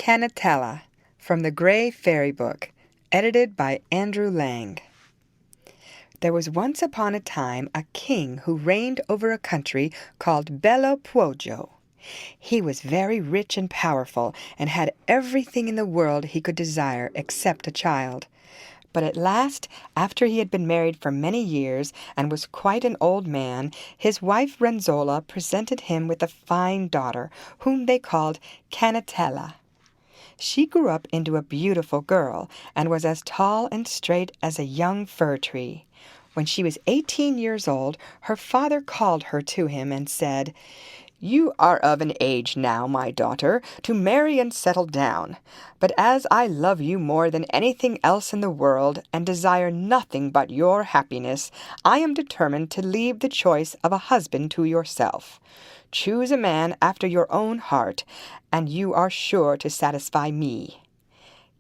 Cannetella, from the Gray Fairy Book, edited by Andrew Lang. There was once upon a time a king who reigned over a country called Bello Puojo. He was very rich and powerful, and had everything in the world he could desire except a child. But at last, after he had been married for many years and was quite an old man, his wife Renzolla presented him with a fine daughter, whom they called Cannetella. She grew up into a beautiful girl, and was as tall and straight as a young fir tree. When she was 18 years old, her father called her to him and said, "You are of an age now, my daughter, to marry and settle down. But as I love you more than anything else in the world, and desire nothing but your happiness, I am determined to leave the choice of a husband to yourself. Choose a man after your own heart, and you are sure to satisfy me."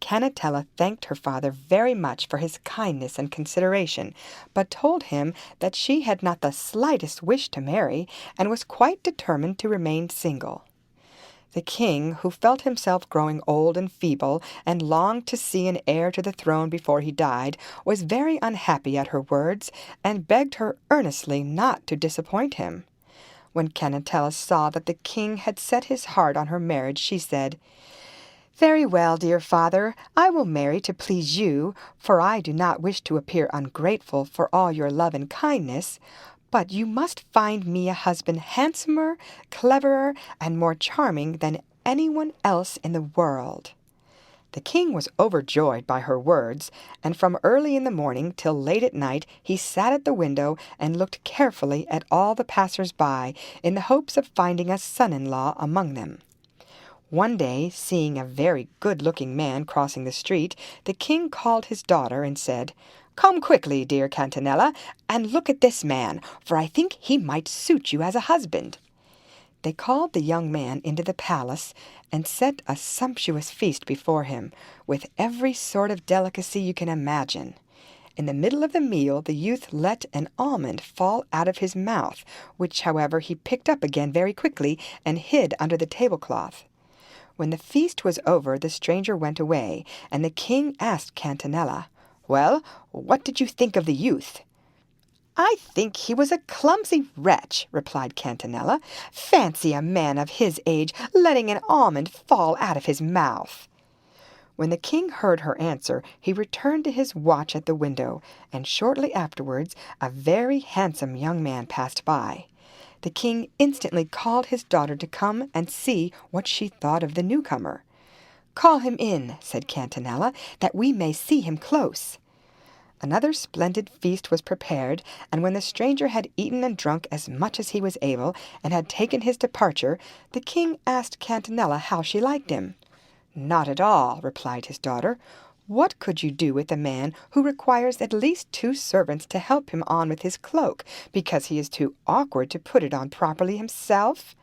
Cannetella thanked her father very much for his kindness and consideration, but told him that she had not the slightest wish to marry, and was quite determined to remain single. The king, who felt himself growing old and feeble, and longed to see an heir to the throne before he died, was very unhappy at her words, and begged her earnestly not to disappoint him. When Cannetella saw that the king had set his heart on her marriage, she said, "Very well, dear father, I will marry to please you, for I do not wish to appear ungrateful for all your love and kindness. But you must find me a husband handsomer, cleverer, and more charming than anyone else in the world." The king was overjoyed by her words, and from early in the morning till late at night he sat at the window and looked carefully at all the passers-by, in the hopes of finding a son-in-law among them. One day, seeing a very good-looking man crossing the street, the king called his daughter and said, "Come quickly, dear Cannetella, and look at this man, for I think he might suit you as a husband." They called the young man into the palace, and set a sumptuous feast before him, with every sort of delicacy you can imagine. In the middle of the meal the youth let an almond fall out of his mouth, which, however, he picked up again very quickly, and hid under the tablecloth. When the feast was over, the stranger went away, and the king asked Cannetella, "Well, what did you think of the youth?" "I think he was a clumsy wretch," replied Cannetella. "Fancy a man of his age letting an almond fall out of his mouth." When the king heard her answer, he returned to his watch at the window, and shortly afterwards a very handsome young man passed by. The king instantly called his daughter to come and see what she thought of the newcomer. "Call him in," said Cannetella, "that we may see him close." Another splendid feast was prepared, and when the stranger had eaten and drunk as much as he was able, and had taken his departure, the king asked Cannetella how she liked him. "Not at all," replied his daughter. "What could you do with a man who requires at least 2 servants to help him on with his cloak, because he is too awkward to put it on properly himself?"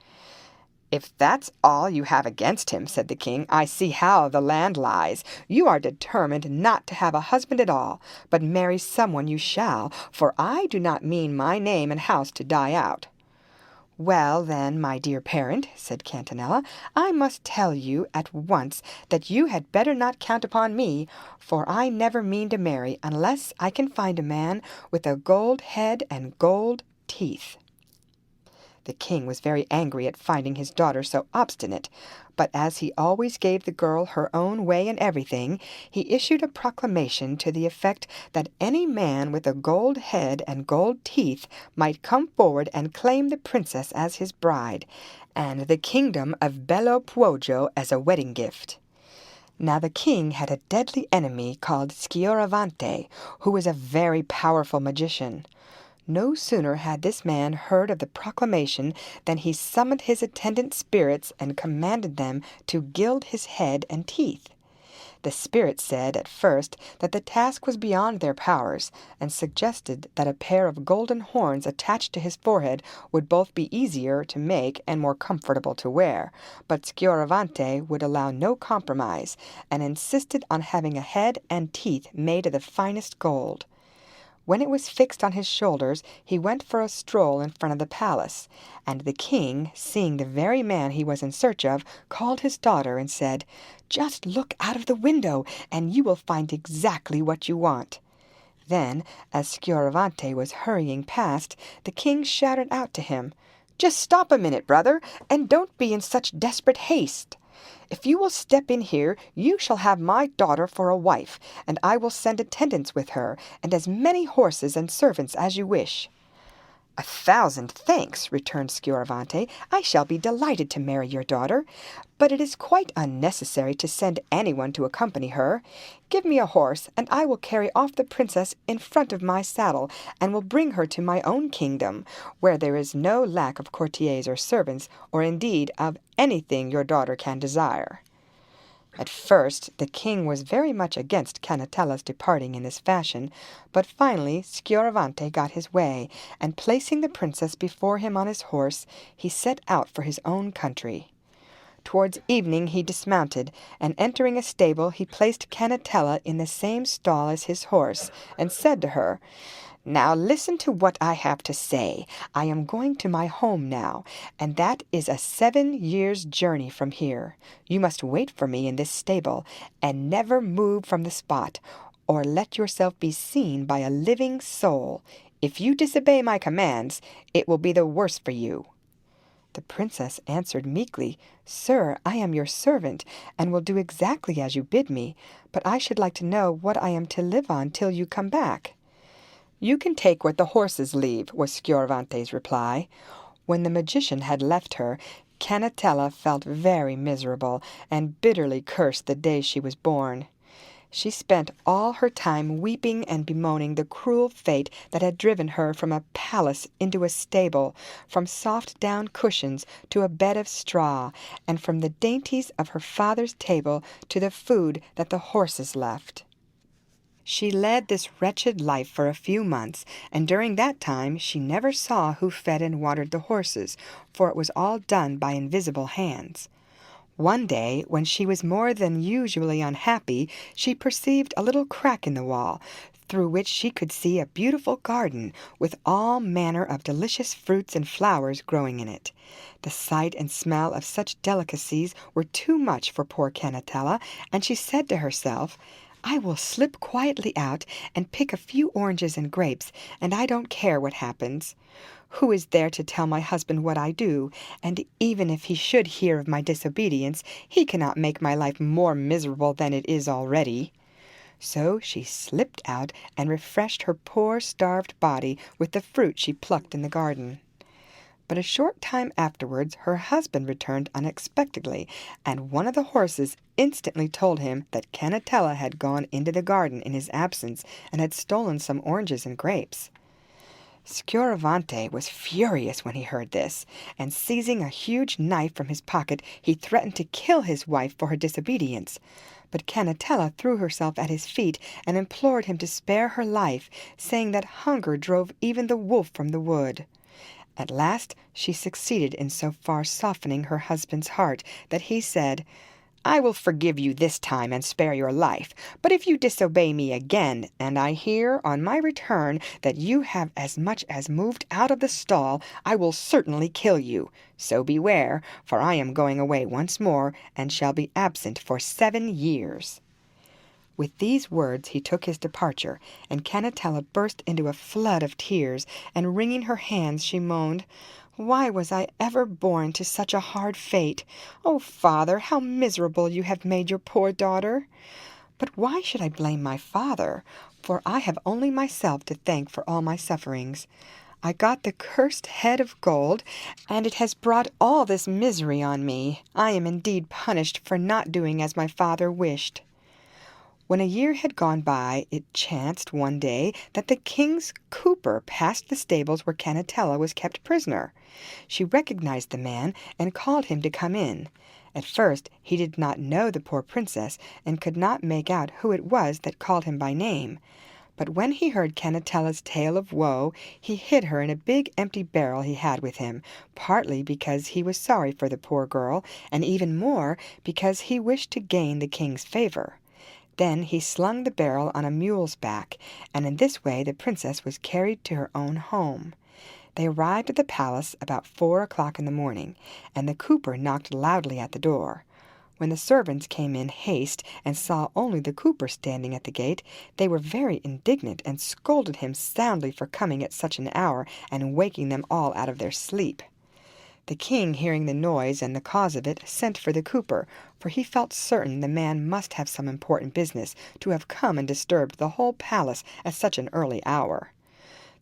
"If that's all you have against him," said the king, "I see how the land lies. You are determined not to have a husband at all, but marry someone you shall, for I do not mean my name and house to die out." "Well, then, my dear parent," said Cannetella, "I must tell you at once that you had better not count upon me, for I never mean to marry unless I can find a man with a gold head and gold teeth." The king was very angry at finding his daughter so obstinate, but as he always gave the girl her own way in everything, he issued a proclamation to the effect that any man with a gold head and gold teeth might come forward and claim the princess as his bride, and the kingdom of Bello Puojo as a wedding gift. Now the king had a deadly enemy called Scioravante, who was a very powerful magician. No sooner had this man heard of the proclamation than he summoned his attendant spirits and commanded them to gild his head and teeth. The spirits said at first that the task was beyond their powers, and suggested that a pair of golden horns attached to his forehead would both be easier to make and more comfortable to wear, but Scioravante would allow no compromise, and insisted on having a head and teeth made of the finest gold. When it was fixed on his shoulders, he went for a stroll in front of the palace, and the king, seeing the very man he was in search of, called his daughter and said, "Just look out of the window, and you will find exactly what you want." Then, as Sciorravante was hurrying past, the king shouted out to him, "Just stop a minute, brother, and don't be in such desperate haste. If you will step in here, you shall have my daughter for a wife, and I will send attendants with her, and as many horses and servants as you wish." "1,000 thanks," returned Sciorravante. "I shall be delighted to marry your daughter, but it is quite unnecessary to send anyone to accompany her. Give me a horse, and I will carry off the princess in front of my saddle, and will bring her to my own kingdom, where there is no lack of courtiers or servants, or indeed of anything your daughter can desire." At first the king was very much against Cannetella's departing in this fashion, but finally Sciorravante got his way, and placing the princess before him on his horse, he set out for his own country. Towards evening he dismounted, and entering a stable he placed Cannetella in the same stall as his horse, and said to her, "Now listen to what I have to say. I am going to my home now, and that is a 7 years' journey from here. You must wait for me in this stable, and never move from the spot, or let yourself be seen by a living soul. If you disobey my commands, it will be the worse for you." The princess answered meekly, "Sir, I am your servant, and will do exactly as you bid me, but I should like to know what I am to live on till you come back." "You can take what the horses leave," was Sciorravante's reply. When the magician had left her, Cannetella felt very miserable, and bitterly cursed the day she was born. She spent all her time weeping and bemoaning the cruel fate that had driven her from a palace into a stable, from soft down cushions to a bed of straw, and from the dainties of her father's table to the food that the horses left. She led this wretched life for a few months, and during that time she never saw who fed and watered the horses, for it was all done by invisible hands. One day, when she was more than usually unhappy, she perceived a little crack in the wall, through which she could see a beautiful garden, with all manner of delicious fruits and flowers growing in it. The sight and smell of such delicacies were too much for poor Cannetella, and she said to herself, "I will slip quietly out and pick a few oranges and grapes, and I don't care what happens. Who is there to tell my husband what I do? And even if he should hear of my disobedience, he cannot make my life more miserable than it is already." So she slipped out and refreshed her poor starved body with the fruit she plucked in the garden. But a short time afterwards her husband returned unexpectedly, and one of the horses instantly told him that Cannetella had gone into the garden in his absence and had stolen some oranges and grapes. Sciorravante was furious when he heard this, and seizing a huge knife from his pocket, he threatened to kill his wife for her disobedience. But Cannetella threw herself at his feet and implored him to spare her life, saying that hunger drove even the wolf from the wood. At last she succeeded in so far softening her husband's heart that he said, "I will forgive you this time and spare your life, but if you disobey me again, and I hear on my return that you have as much as moved out of the stall, I will certainly kill you. So beware, for I am going away once more, and shall be absent for 7 years." With these words he took his departure, and Cannetella burst into a flood of tears, and wringing her hands she moaned, "Why was I ever born to such a hard fate? Oh, father, how miserable you have made your poor daughter!" But why should I blame my father? For I have only myself to thank for all my sufferings. I got the cursed head of gold, and it has brought all this misery on me. I am indeed punished for not doing as my father wished. When a year had gone by, it chanced one day that the king's cooper passed the stables where Cannetella was kept prisoner. She recognized the man and called him to come in. At first he did not know the poor princess, and could not make out who it was that called him by name. But when he heard Cannetella's tale of woe, he hid her in a big empty barrel he had with him, partly because he was sorry for the poor girl, and even more because he wished to gain the king's favor. Then he slung the barrel on a mule's back, and in this way the princess was carried to her own home. They arrived at the palace about 4 o'clock in the morning, and the cooper knocked loudly at the door. When the servants came in haste and saw only the cooper standing at the gate, they were very indignant and scolded him soundly for coming at such an hour and waking them all out of their sleep. The king, hearing the noise and the cause of it, sent for the cooper, for he felt certain the man must have some important business to have come and disturbed the whole palace at such an early hour.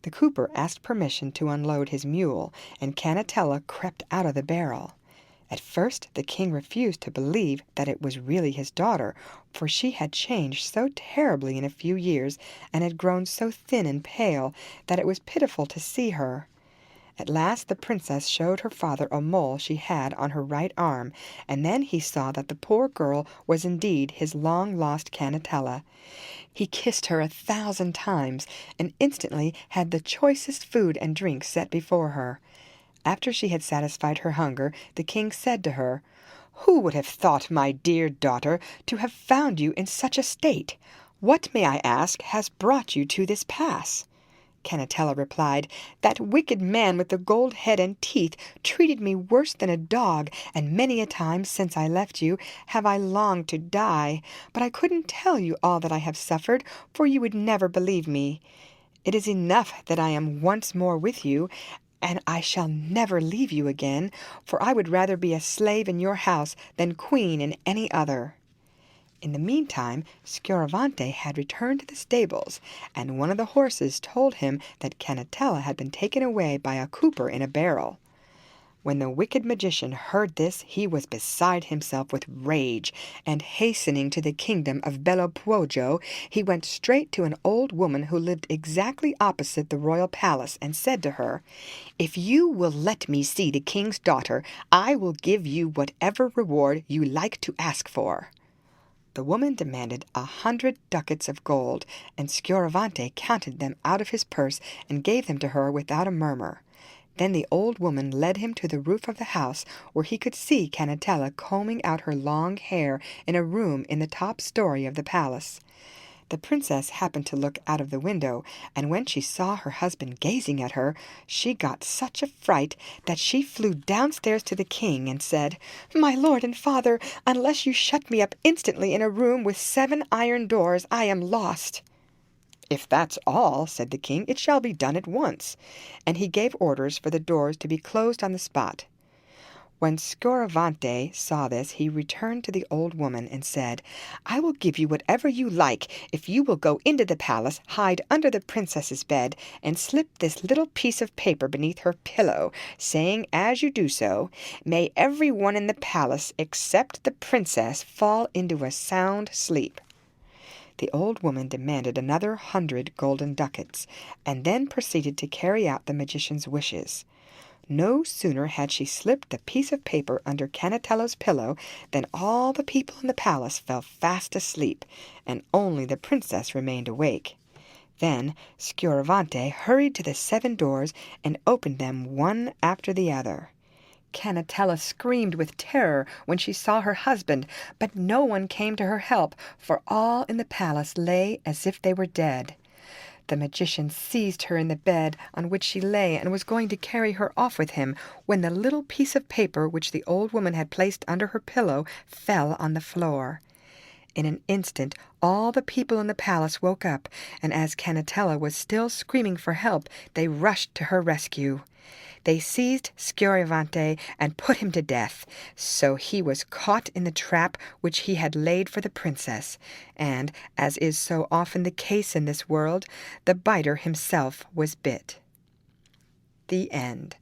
The cooper asked permission to unload his mule, and Cannetella crept out of the barrel. At first the king refused to believe that it was really his daughter, for she had changed so terribly in a few years, and had grown so thin and pale, that it was pitiful to see her. At last the princess showed her father a mole she had on her right arm, and then he saw that the poor girl was indeed his long-lost Cannetella. He kissed her 1,000 times, and instantly had the choicest food and drink set before her. After she had satisfied her hunger, the king said to her, "Who would have thought, my dear daughter, to have found you in such a state? What, may I ask, has brought you to this pass?" Cannetella replied, "That wicked man with the gold head and teeth treated me worse than a dog, and many a time since I left you have I longed to die, but I couldn't tell you all that I have suffered, for you would never believe me. It is enough that I am once more with you, and I shall never leave you again, for I would rather be a slave in your house than queen in any other." In the meantime, Scioravante had returned to the stables, and one of the horses told him that Cannetella had been taken away by a cooper in a barrel. When the wicked magician heard this, he was beside himself with rage, and hastening to the kingdom of Bello, he went straight to an old woman who lived exactly opposite the royal palace, and said to her, "If you will let me see the king's daughter, I will give you whatever reward you like to ask for." The woman demanded 100 ducats of gold, and Scioravante counted them out of his purse and gave them to her without a murmur. Then the old woman led him to the roof of the house, where he could see Cannetella combing out her long hair in a room in the top story of the palace. The princess happened to look out of the window, and when she saw her husband gazing at her, she got such a fright that she flew downstairs to the king and said, "My lord and father, unless you shut me up instantly in a room with 7 iron doors, I am lost." "If that's all," said the king, "it shall be done at once," and he gave orders for the doors to be closed on the spot. When Scioravante saw this, he returned to the old woman and said, "I will give you whatever you like if you will go into the palace, hide under the princess's bed, and slip this little piece of paper beneath her pillow, saying as you do so, 'May every one in the palace except the princess fall into a sound sleep.'" The old woman demanded another 100 golden ducats, and then proceeded to carry out the magician's wishes. No sooner had she slipped the piece of paper under Cannetella's pillow than all the people in the palace fell fast asleep, and only the princess remained awake. Then Scioravante hurried to the 7 doors and opened them one after the other. Cannetella screamed with terror when she saw her husband, but no one came to her help, for all in the palace lay as if they were dead. The magician seized her in the bed on which she lay and was going to carry her off with him, when the little piece of paper which the old woman had placed under her pillow fell on the floor. In an instant all the people in the palace woke up, and as Cannetella was still screaming for help, they rushed to her rescue. They seized Scioravante and put him to death, so he was caught in the trap which he had laid for the princess, and, as is so often the case in this world, the biter himself was bit. The end.